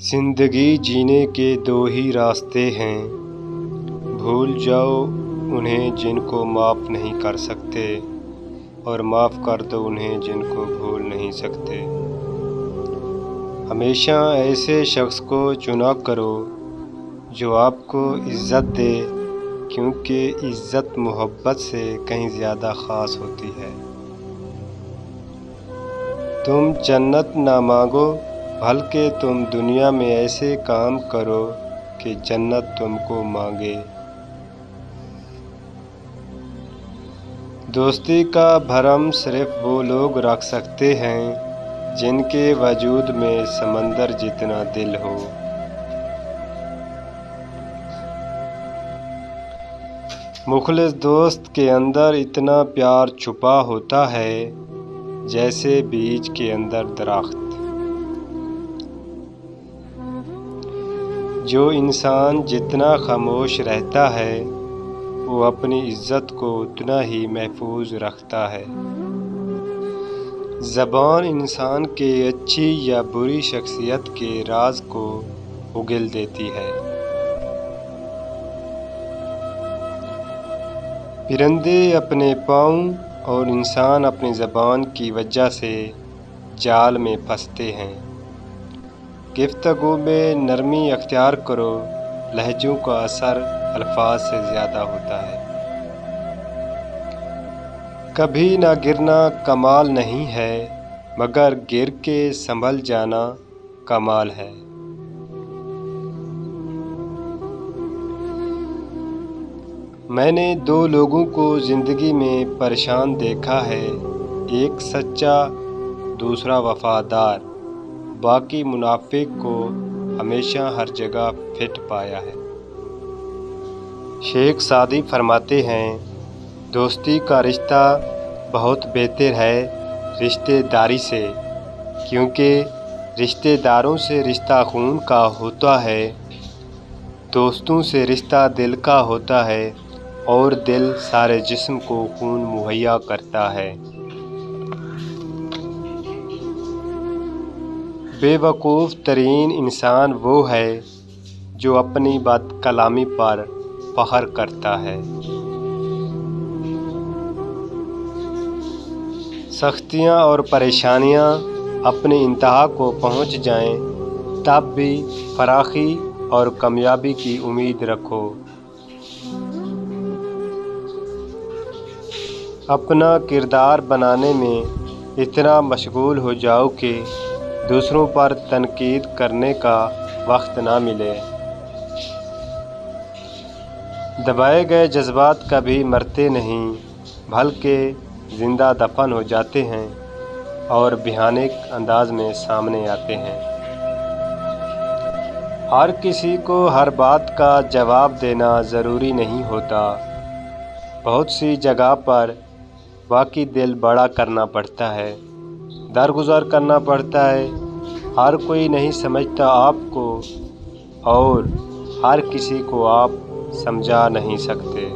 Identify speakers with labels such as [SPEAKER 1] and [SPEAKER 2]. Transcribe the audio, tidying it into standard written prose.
[SPEAKER 1] زندگی جینے کے دو ہی راستے ہیں، بھول جاؤ انہیں جن کو معاف نہیں کر سکتے، اور معاف کر دو انہیں جن کو بھول نہیں سکتے۔ ہمیشہ ایسے شخص کو چنا کرو جو آپ کو عزت دے، کیونکہ عزت محبت سے کہیں زیادہ خاص ہوتی ہے۔ تم جنت نہ مانگو، بلکہ تم دنیا میں ایسے کام کرو کہ جنت تم کو مانگے۔ دوستی کا بھرم صرف وہ لوگ رکھ سکتے ہیں جن کے وجود میں سمندر جتنا دل ہو۔ مخلص دوست کے اندر اتنا پیار چھپا ہوتا ہے جیسے بیج کے اندر درخت۔ جو انسان جتنا خاموش رہتا ہے وہ اپنی عزت کو اتنا ہی محفوظ رکھتا ہے۔ زبان انسان کے اچھی یا بری شخصیت کے راز کو اگل دیتی ہے۔ پرندے اپنے پاؤں اور انسان اپنی زبان کی وجہ سے جال میں پھنستے ہیں۔ گفتگو میں نرمی اختیار کرو، لہجوں کا اثر الفاظ سے زیادہ ہوتا ہے۔ کبھی نہ گرنا کمال نہیں ہے، مگر گر کے سنبھل جانا کمال ہے۔ میں نے دو لوگوں کو زندگی میں پریشان دیکھا ہے، ایک سچا، دوسرا وفادار، باقی منافق کو ہمیشہ ہر جگہ فٹ پایا ہے۔ شیخ سعدی فرماتے ہیں، دوستی کا رشتہ بہت بہتر ہے رشتہ داری سے، کیونکہ رشتہ داروں سے رشتہ خون کا ہوتا ہے، دوستوں سے رشتہ دل کا ہوتا ہے، اور دل سارے جسم کو خون مہیا کرتا ہے۔ بے وقوف ترین انسان وہ ہے جو اپنی بد کلامی پر فخر کرتا ہے۔ سختیاں اور پریشانیاں اپنی انتہا کو پہنچ جائیں تب بھی فراخی اور کامیابی کی امید رکھو۔ اپنا کردار بنانے میں اتنا مشغول ہو جاؤ کہ دوسروں پر تنقید کرنے کا وقت نہ ملے۔ دبائے گئے جذبات کبھی مرتے نہیں، بلکہ زندہ دفن ہو جاتے ہیں اور بھیانک انداز میں سامنے آتے ہیں۔ ہر کسی کو ہر بات کا جواب دینا ضروری نہیں ہوتا۔ بہت سی جگہ پر واقعی دل بڑا کرنا پڑتا ہے، درگزر کرنا پڑتا ہے۔ ہر کوئی نہیں سمجھتا آپ کو، اور ہر کسی کو آپ سمجھا نہیں سکتے۔